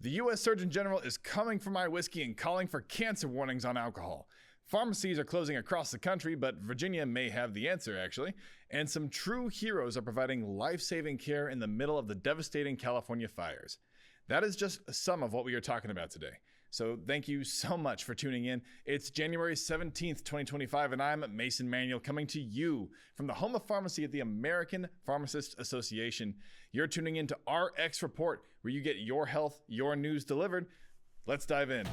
The U.S. Surgeon General is coming for my whiskey and calling for cancer warnings on alcohol. Pharmacies are closing across the country, but Virginia may have the answer, actually. And some true heroes are providing life-saving care in the middle of the devastating California fires. That is just some of what we are talking about today. So thank you so much for tuning in. It's January 17th, 2025, and I'm Mason Manuel coming to you from the home of pharmacy at the American Pharmacists Association. You're tuning in to RX Report, where you get your health, your news delivered. Let's dive in.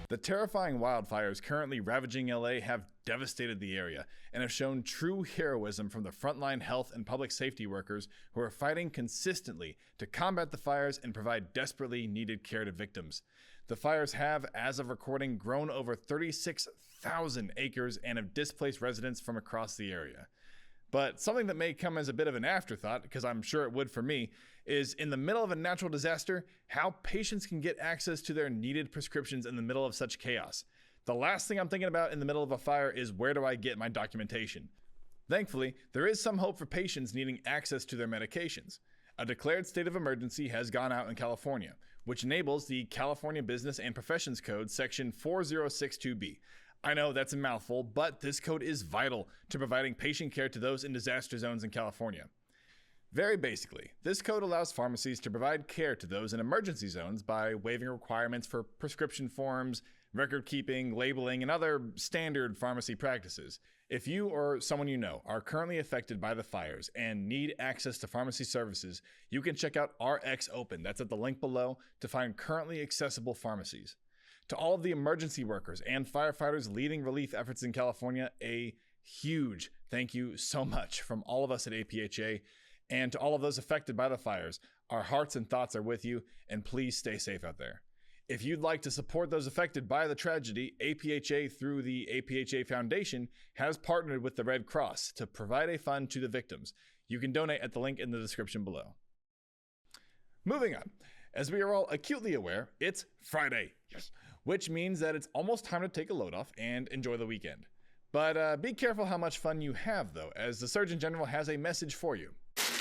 The terrifying wildfires currently ravaging LA have devastated the area and have shown true heroism from the frontline health and public safety workers who are fighting consistently to combat the fires and provide desperately needed care to victims. The fires have, as of recording, grown over 36,000 acres and have displaced residents from across the area. But something that may come as a bit of an afterthought, because I'm sure it would for me, is in the middle of a natural disaster, how patients can get access to their needed prescriptions in the middle of such chaos. The last thing I'm thinking about in the middle of a fire is where do I get my documentation? Thankfully, there is some hope for patients needing access to their medications. A declared state of emergency has gone out in California, which enables the California Business and Professions Code Section 4062B. I know that's a mouthful, but this code is vital to providing patient care to those in disaster zones in California. Very basically, this code allows pharmacies to provide care to those in emergency zones by waiving requirements for prescription forms, record keeping, labeling, and other standard pharmacy practices. If you or someone you know are currently affected by the fires and need access to pharmacy services, you can check out RX Open, that's at the link below, to find currently accessible pharmacies. To all of the emergency workers and firefighters leading relief efforts in California, a huge thank you so much from all of us at APhA. And to all of those affected by the fires, our hearts and thoughts are with you, and please stay safe out there. If you'd like to support those affected by the tragedy, APhA through the APhA Foundation has partnered with the Red Cross to provide a fund to the victims. You can donate at the link in the description below. Moving on. As we are all acutely aware, it's Friday, yes, which means that it's almost time to take a load off and enjoy the weekend. But be careful how much fun you have, though, as the Surgeon General has a message for you.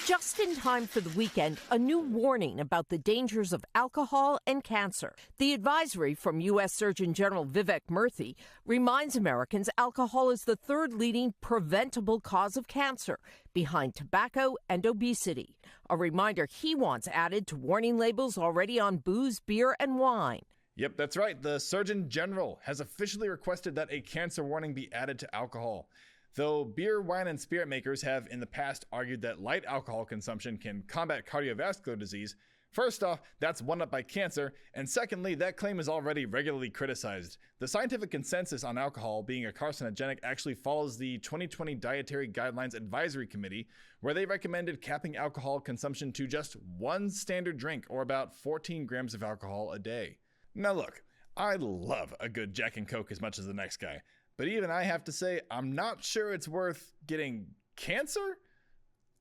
Just in time for the weekend, a new warning about the dangers of alcohol and cancer. The advisory from U.S. Surgeon General Vivek Murthy reminds Americans alcohol is the third leading preventable cause of cancer, behind tobacco and obesity. A reminder he wants added to warning labels already on booze, beer, and wine. Yep, that's right. The Surgeon General has officially requested that a cancer warning be added to alcohol. Though beer, wine, and spirit makers have in the past argued that light alcohol consumption can combat cardiovascular disease, first off, that's one up by cancer, and secondly, that claim is already regularly criticized. The scientific consensus on alcohol being a carcinogenic actually follows the 2020 Dietary Guidelines Advisory Committee, where they recommended capping alcohol consumption to just one standard drink, or about 14 grams of alcohol a day. Now look, I love a good Jack and Coke as much as the next guy. But even I have to say, I'm not sure it's worth getting cancer.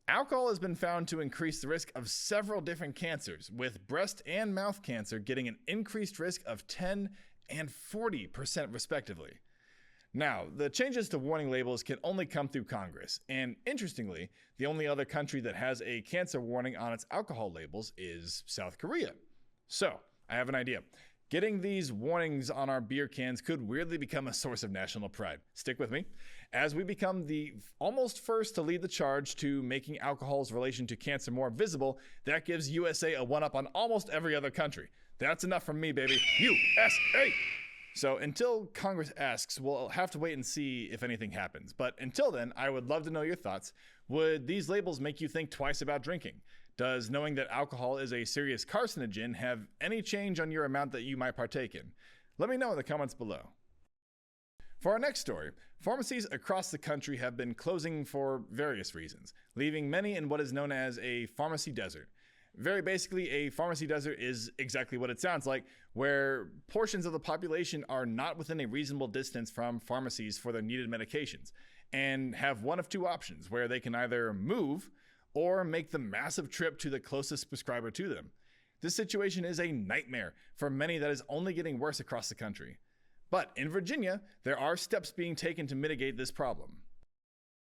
Alcohol has been found to increase the risk of several different cancers, with breast and mouth cancer getting an increased risk of 10 and 40% respectively. Now, the changes to warning labels can only come through Congress, and interestingly, the only other country that has a cancer warning on its alcohol labels is South Korea. So, I have an idea. Getting these warnings on our beer cans could weirdly become a source of national pride. Stick with me. As we become the almost first to lead the charge to making alcohol's relation to cancer more visible, that gives USA a one-up on almost every other country. That's enough from me, baby. USA! So until Congress asks, we'll have to wait and see if anything happens. But until then, I would love to know your thoughts. Would these labels make you think twice about drinking? Does knowing that alcohol is a serious carcinogen have any change on your amount that you might partake in? Let me know in the comments below. For our next story, pharmacies across the country have been closing for various reasons, leaving many in what is known as a pharmacy desert. Very basically, a pharmacy desert is exactly what it sounds like, where portions of the population are not within a reasonable distance from pharmacies for their needed medications, and have one of two options, where they can either move or make the massive trip to the closest prescriber to them. This situation is a nightmare for many that is only getting worse across the country. But in Virginia, there are steps being taken to mitigate this problem.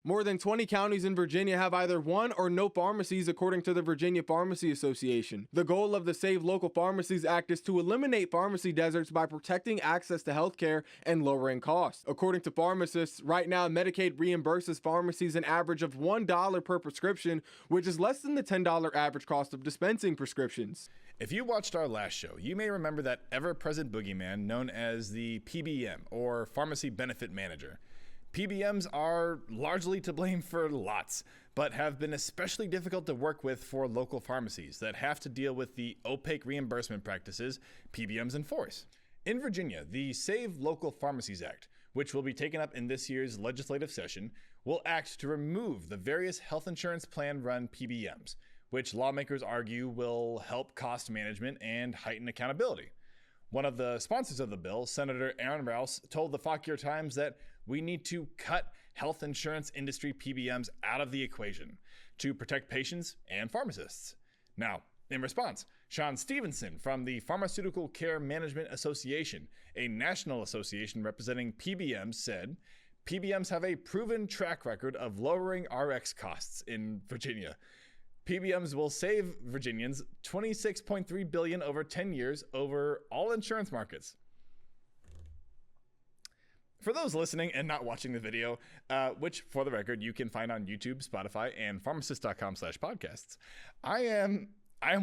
More than 20 counties in Virginia have either one or no pharmacies, according to the Virginia Pharmacy Association. The goal of the Save Local Pharmacies Act is to eliminate pharmacy deserts by protecting access to healthcare and lowering costs. According to pharmacists, right now Medicaid reimburses pharmacies an average of $1 per prescription, which is less than the $10 average cost of dispensing prescriptions. If you watched our last show, you may remember that ever-present boogeyman known as the PBM, or Pharmacy Benefit Manager. PBMs are largely to blame for lots, but have been especially difficult to work with for local pharmacies that have to deal with the opaque reimbursement practices PBMs enforce. In Virginia, the Save Local Pharmacies Act, which will be taken up in this year's legislative session, will act to remove the various health insurance plan-run PBMs, which lawmakers argue will help cost management and heighten accountability. One of the sponsors of the bill, Senator Aaron Rouse, told the Fauquier Times that we need to cut health insurance industry PBMs out of the equation to protect patients and pharmacists. Now, in response, Sean Stevenson from the Pharmaceutical Care Management Association, a national association representing PBMs, said, PBMs have a proven track record of lowering RX costs in Virginia. PBMs will save Virginians $26.3 billion over 10 years over all insurance markets. For those listening and not watching the video, which for the record you can find on YouTube, Spotify, and pharmacist.com/podcasts, I am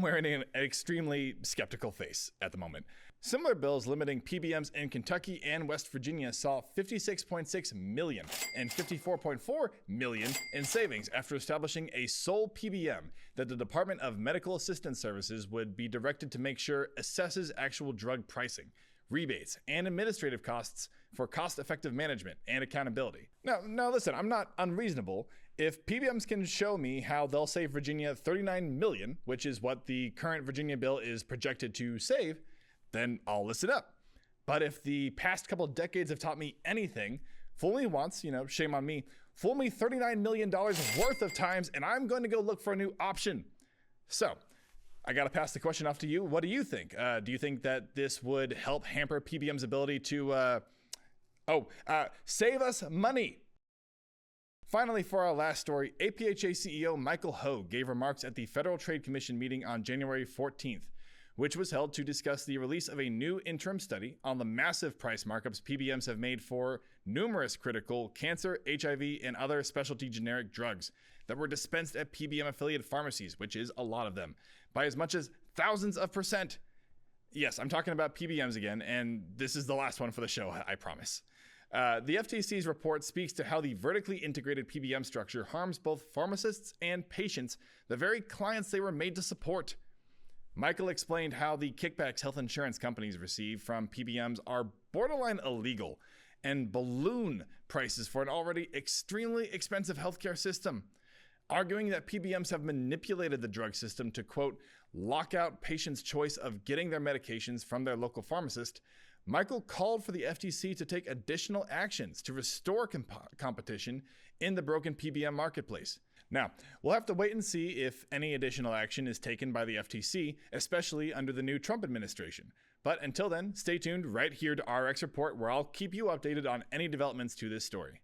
wearing an extremely skeptical face at the moment. Similar bills limiting PBMs in Kentucky and West Virginia saw $56.6 million and $54.4 million in savings after establishing a sole PBM that the Department of Medical Assistance Services would be directed to make sure assesses actual drug pricing, rebates, and administrative costs for cost-effective management and accountability. Now listen, I'm not unreasonable. If PBMs can show me how they'll save Virginia $39 million, which is what the current Virginia bill is projected to save, then I'll listen up. But if the past couple of decades have taught me anything, fool me once, shame on me, fool me $39 million worth of times, and I'm going to go look for a new option. So, I got to pass the question off to you. What do you think? Do you think that this would help hamper PBM's ability to, save us money? Finally, for our last story, APhA CEO Michael Hogue gave remarks at the Federal Trade Commission meeting on January 14th, which was held to discuss the release of a new interim study on the massive price markups PBMs have made for numerous critical cancer, HIV, and other specialty generic drugs that were dispensed at PBM-affiliated pharmacies, which is a lot of them, by as much as thousands of %. Yes, I'm talking about PBMs again, and this is the last one for the show, I promise. The FTC's report speaks to how the vertically integrated PBM structure harms both pharmacists and patients, the very clients they were made to support. Michael explained how the kickbacks health insurance companies receive from PBMs are borderline illegal and balloon prices for an already extremely expensive healthcare system, arguing that PBMs have manipulated the drug system to, quote, lock out patients' choice of getting their medications from their local pharmacist. Michael called for the FTC to take additional actions to restore competition in the broken PBM marketplace. Now, we'll have to wait and see if any additional action is taken by the FTC, especially under the new Trump administration. But until then, stay tuned right here to RX Report, where I'll keep you updated on any developments to this story.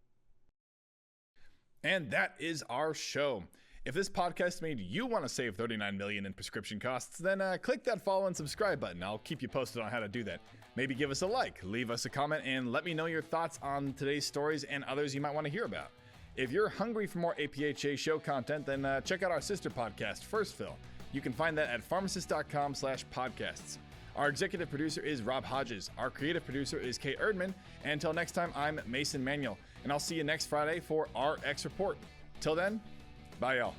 And that is our show. If this podcast made you want to save $39 million in prescription costs, then click that follow and subscribe button. I'll keep you posted on how to do that. Maybe give us a like, leave us a comment, and let me know your thoughts on today's stories and others you might want to hear about. If you're hungry for more APhA show content, then check out our sister podcast, First Fill. You can find that at pharmacist.com/podcasts. Our executive producer is Rob Hodges. Our creative producer is Kay Erdman. And until next time, I'm Mason Manuel, and I'll see you next Friday for RX Report. Till then, bye y'all.